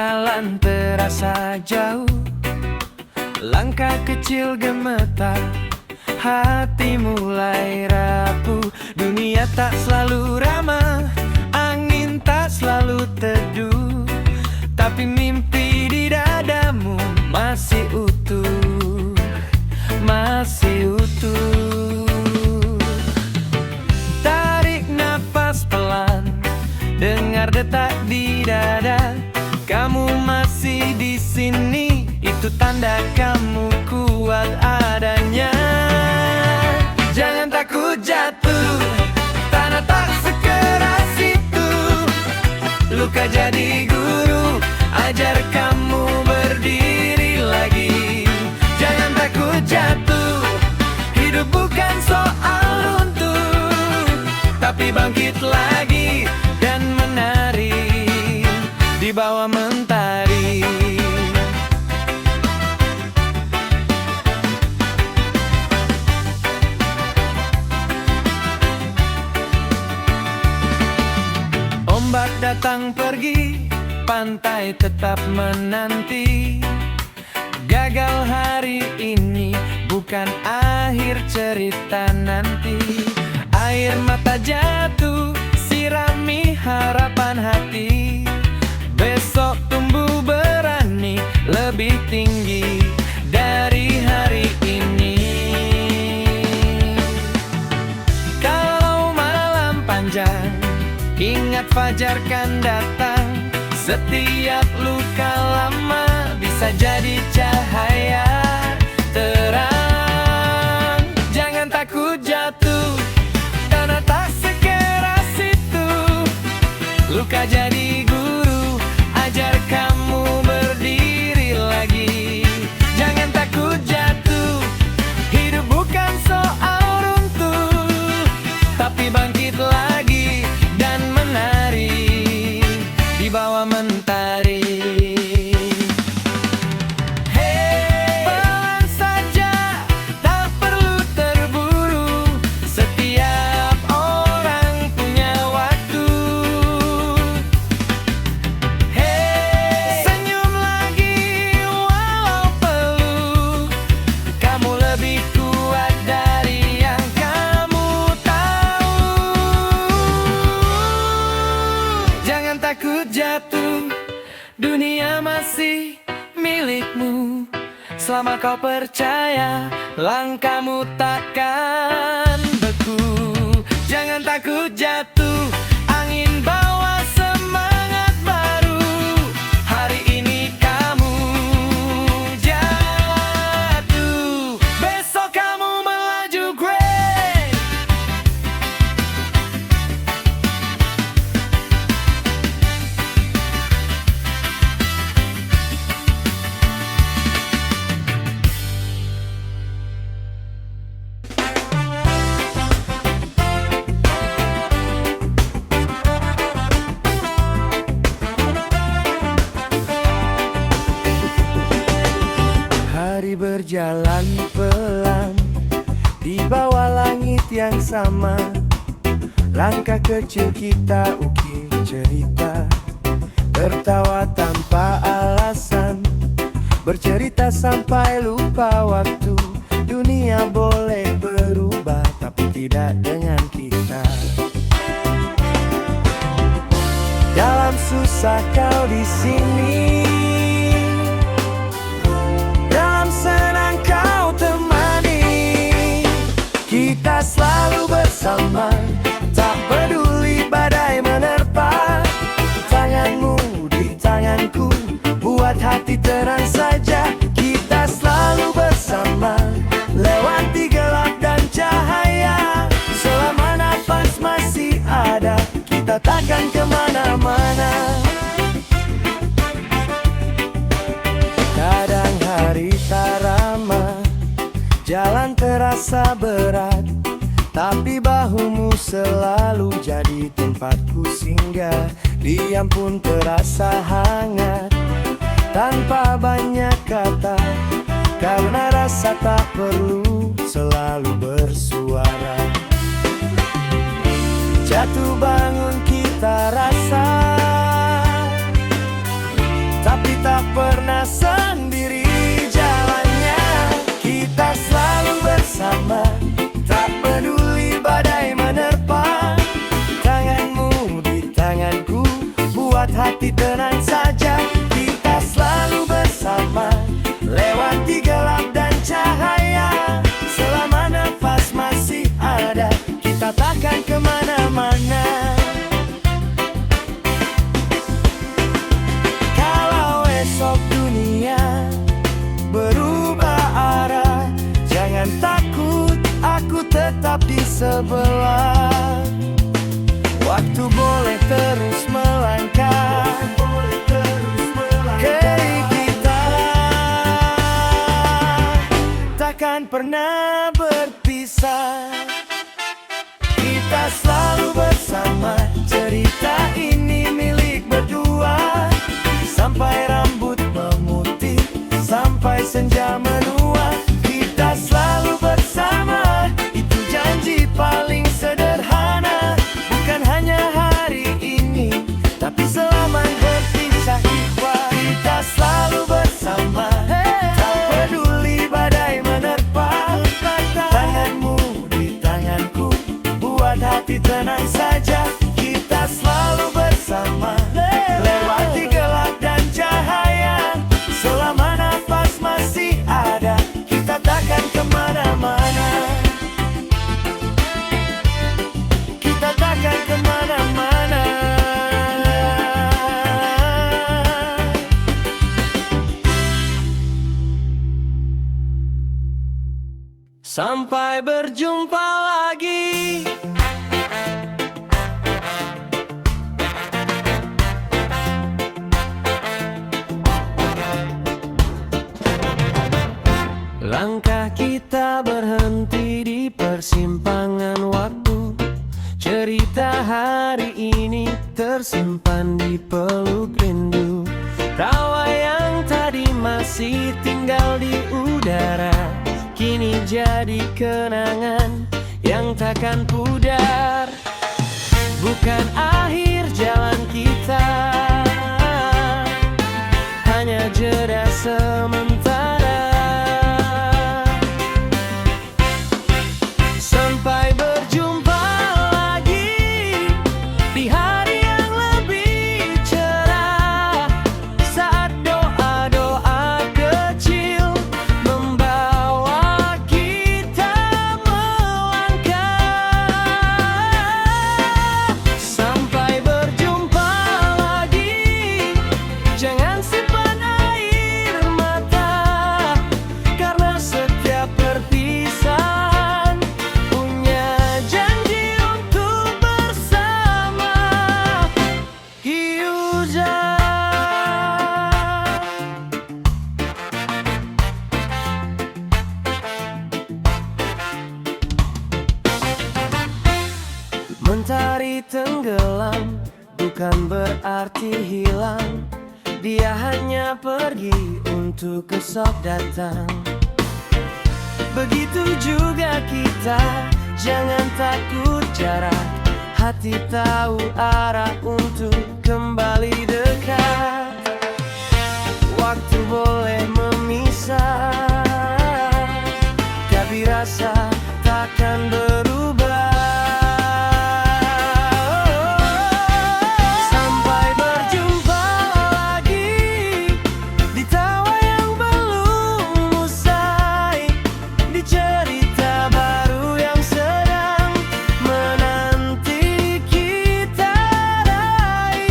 Jalan terasa jauh, langkah kecil gemetar, hati mulai rapuh. Dunia tak selalu ramah, angin tak selalu teduh, tapi mimpi di dadamu masih utuh, masih utuh. Tarik nafas pelan, dengar detak di dada. Kamu masih di sini, itu tanda kamu kuat adanya. Jangan takut jatuh, tanah tak sekeras itu. Luka jadi guru, ajar kamu berdiri lagi. Jangan takut jatuh, hidup bukan soal runtuh, tapi bangkit lagi dan menari di bawah mentari. Ombak datang pergi, pantai tetap menanti. Gagal hari ini bukan akhir cerita nanti. Air mata jatuh, sirami harapan hati. Besok tumbuh berani, lebih tinggi dari hari ini. Kalau malam panjang, ingat fajar kan datang. Setiap luka lama bisa jadi cahaya terang. Jangan takut jatuh, tanah tak sekeras itu. Luka jadi guru, ajar kamu berdiri lagi. Jangan takut jatuh, hidup bukan soal runtuh, tapi bangkit lagi dan menari di bawah mentari. Hey, pelan saja, tak perlu terburu. Setiap orang punya waktu. Hey, senyum lagi walau peluh. Kamu lebih kuat dari yang kamu tahu. Jangan takut jatuh, dunia masih milikmu. Selama kau percaya, langkahmu takkan beku. Jangan takut jatuh, angin bawa semangat baru. Hari ini kamu jatuh, besok kamu melaju great. Hari berjalan pelan di bawah langit yang sama. Langkah kecil kita ukir cerita, tertawa tanpa alasan, bercerita sampai lupa waktu. Dunia boleh berubah, tapi tidak dengan kita. Dalam susah kau di sini, dalam senang kau temani. Kita selalu bersama, tak peduli badai menerpa. Tanganmu di tanganku, buat hati tenang saja. Kita selalu bersama, lewati gelap dan cahaya. Selama nafas masih ada, kita takkan kemana-mana. Kadang hari tak ramah, jalan terasa berat, tapi bahumu selalu jadi tempatku singgah. Diam pun terasa hangat, tanpa banyak kata, karena rasa tak perlu selalu bersuara. Jatuh bangun kita rasa, tak tak pernah sendiri jalannya. Kita selalu bersama, tak peduli badai menerpa. Tanganmu di tanganku, buat hati tenang saja. Kita selalu bersama, lewati gelap dan cahaya. Selama nafas masih ada, kita takkan kemana-mana. Kalau esok dunia berubah arah, jangan takut, aku tetap di sebelah. Waktu boleh terus melangkah, hei kita takkan pernah berpisah. Kita selalu bersama, cerita ini milik berdua. Sampai rambut memutih, sampai senja menua. Kita selalu bersama, itu janji paling sederhana. Bukan hanya hari ini, tapi selama berpisah ikhlas. Kita selalu bersama, tak peduli badai menerpa. Tanganmu di tanganku, buat hati tenang saja. Kita selalu bersama, lewati gelap dan cahaya. Selama nafas masih ada, kita takkan kemana-mana. Kita takkan kemana-mana. Sampai berjumpa lagi. Langkah kita berhenti di persimpangan waktu. Cerita hari ini tersimpan di peluk rindu. Tawa yang tadi masih tinggal di udara, kini jadi kenangan yang takkan pudar. Bukan akhir jalan kita, hanya jeda sementara. Sampai berjumpa lagi di hari yang lebih cerah, saat doa-doa kecil membawa kita melangkah. Sampai berjumpa lagi, jangan simpan air mata, karena setiap perpisahan punya janji untuk bersama. Hyuja. Mentari tenggelam bukan berarti hilang, dia hanya pergi untuk esok datang. Begitu juga kita, jangan takut jarak. Hati tahu arah untuk kembali dekat. Waktu boleh memisah, tapi rasa takkan berubah. Sampai berjumpa lagi di tawa yang belum usai, di cerita baru yang sedang menanti kita raih.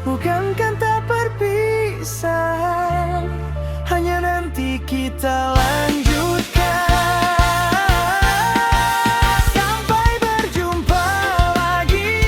Bukankah tak berpisah, hanya nanti kita lanjutkan. Sampai berjumpa lagi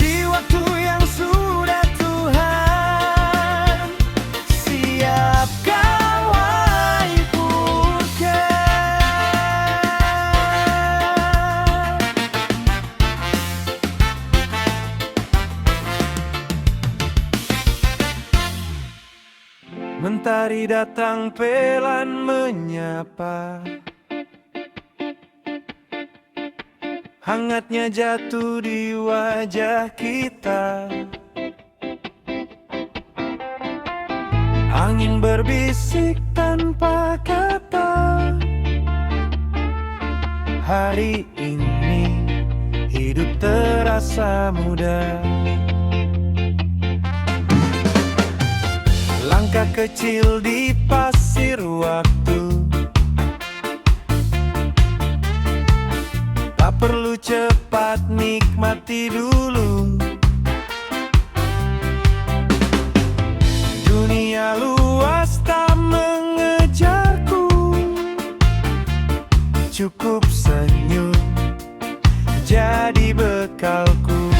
di waktu yang sudah Tuhan siapkan. Mentari datang pelan menyapa, hangatnya jatuh di wajah kita. Angin berbisik tanpa kata, hari ini hidup terasa mudah. Langkah kecil di pasir waktu, tak perlu cepat, nikmati dulu. Dunia luas tak mengejarku, cukup senyum jadi bekalku.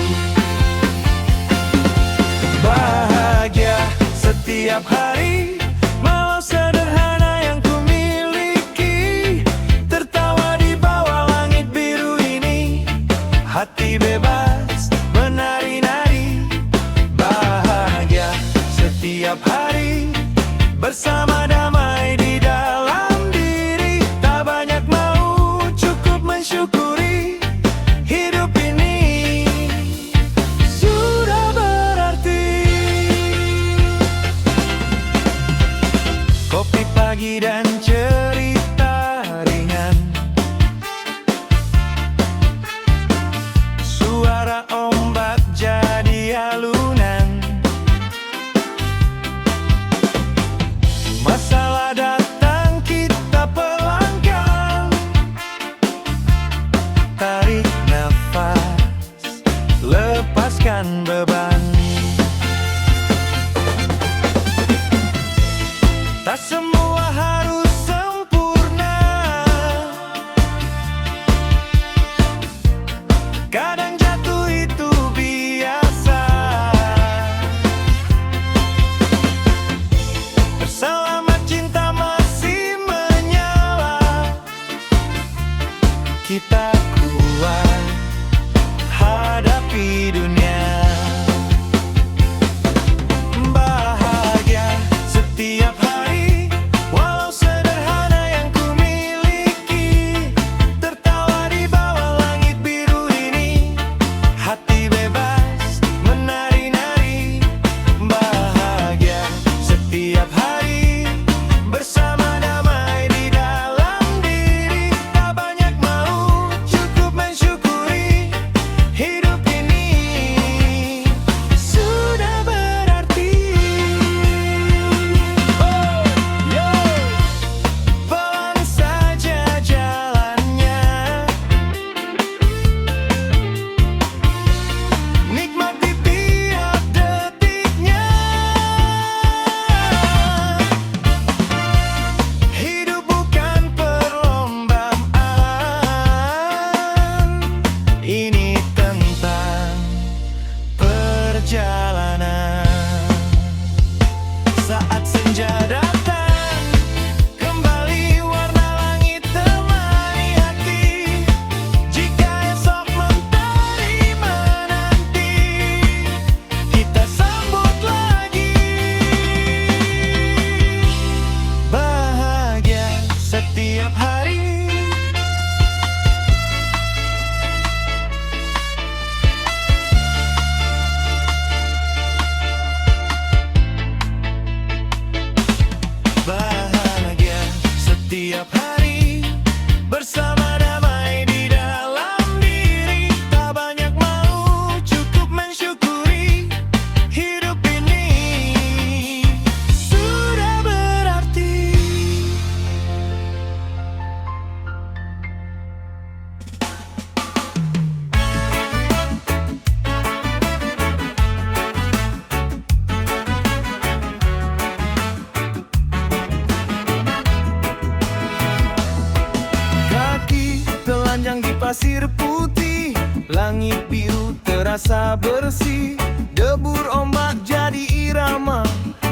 Bahagia setiap hari, malam sederhana yang ku miliki. Tertawa di bawah langit biru ini, hati bebas menari-nari. Bahagia setiap hari, bersama damai di dalam diri. Tak banyak mau, cukup mensyukuri. Hidup ini sudah berarti. Kopi pagi dan cerita ringan, suara ombak jadi alunan. Masalah datang kita pelangkan, tarik nafas, lepaskan beban. Tak semua harus sempurna, kadang jatuh itu biasa. Selama cinta masih menyala, kita kuat hadapi dunia. Bahagia setiap hari, walau sederhana yang ku miliki. Tertawa di bawah langit biru ini, biru terasa bersih, debur ombak jadi irama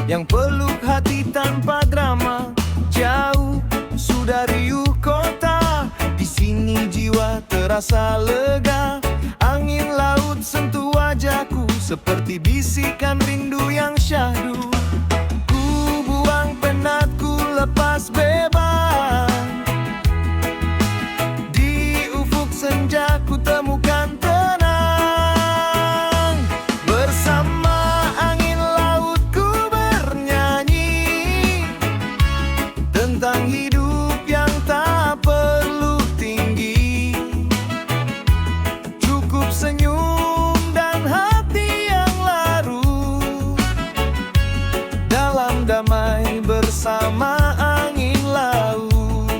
yang peluk hati tanpa drama. Jauh sudah riuh kota, di sini jiwa terasa lega. Angin laut sentuh wajahku seperti bisikan rindu yang syahdu. Ku buang penatku lepas bebas, di ufuk senja ku temukan tenang. Bersama angin laut ku bernyanyi tentang hidup yang tak perlu tinggi. Cukup senyum dan hati yang larut dalam damai bersama angin laut.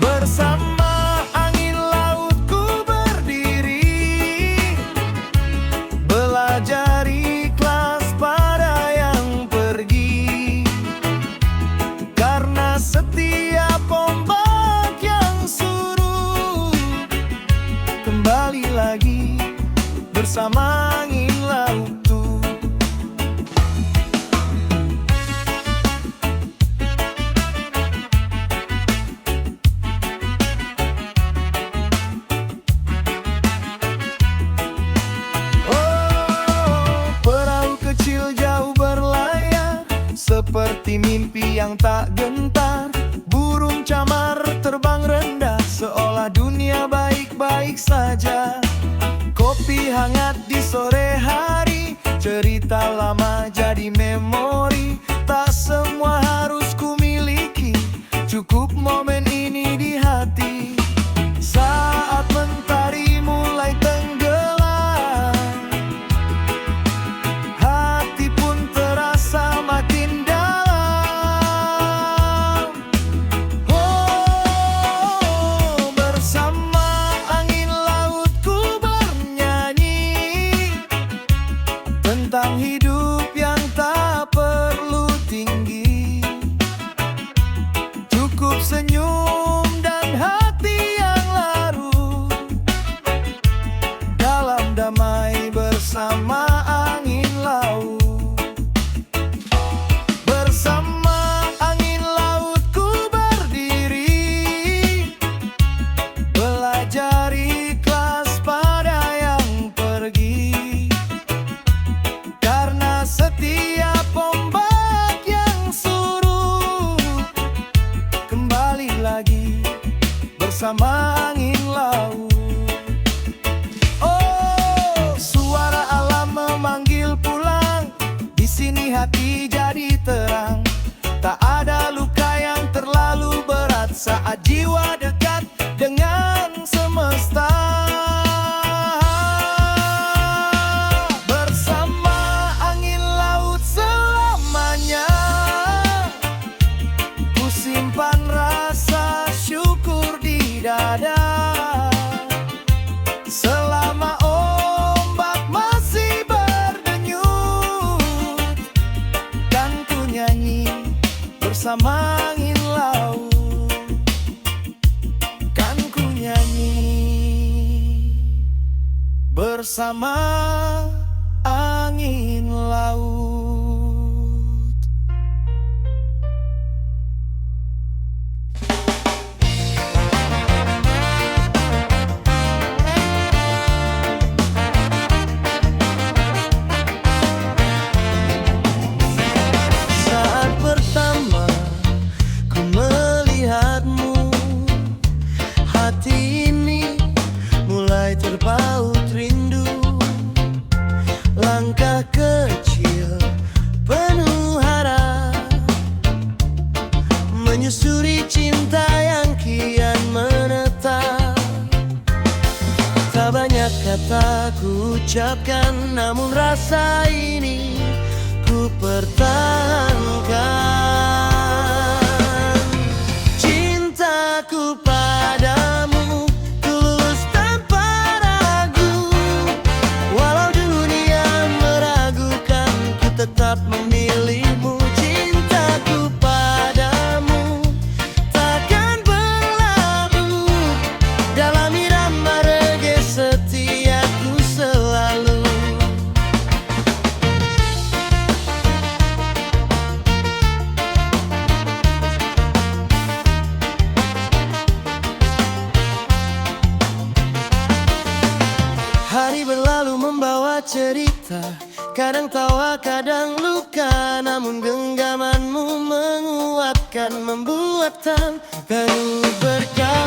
Bersama angin laut ku berdiri, belajar ikhlas pada yang pergi. Karena setiap ombak yang surut kembali lagi bersama angin laut tuh. Oh, perahu kecil jauh berlayar seperti mimpi yang tak gentar. Burung camar terbang rendah seolah dunia baik-baik saja. Kopi hangat di sore hari, cerita lama jadi memori. Tak semua harus ku miliki, cukup momen ini di hati. Saat mentari mulai tenggelam, hati pun terasa makin dalam. Oh, bersama angin laut ku bernyanyi tentang hidup yang tak perlu tinggi. Cukup senyum dan hati yang larut dalam damai bersama angin laut. Bersama angin laut ku berdiri, belajar ikhlas pada yang pergi. Karena setiap ombak yang surut kembali lagi bersama angin laut. Oh, suara alam memanggil pulang, di sini hati jadi terang. Tak ada luka yang terlalu berat saat jiwa dekat dengan semesta. Bersama angin laut selamanya, ku simpan rasa syukur di dada. Selama ombak masih berdenyut, kan ku nyanyi bersama angin laut. Kan ku nyanyi bersama angin laut. Saat pertama ku melihatmu, hati ini mulai terpaut rindu. Langkah kecil penuh harap, menyusuri cinta yang kian menetap. Tak banyak kata ku ucapkan, namun rasa ini ku pertahankan. Cintaku padamu tulus tanpa ragu, walau dunia meragukan, ku tetap memilihmu. Cintaku padamu takkan berlabuh dalam irama reggae setia. Hari berlalu membawa cerita, kadang tawa, kadang luka. Namun genggamanmu menguatkan, membuat tan penuh berkah.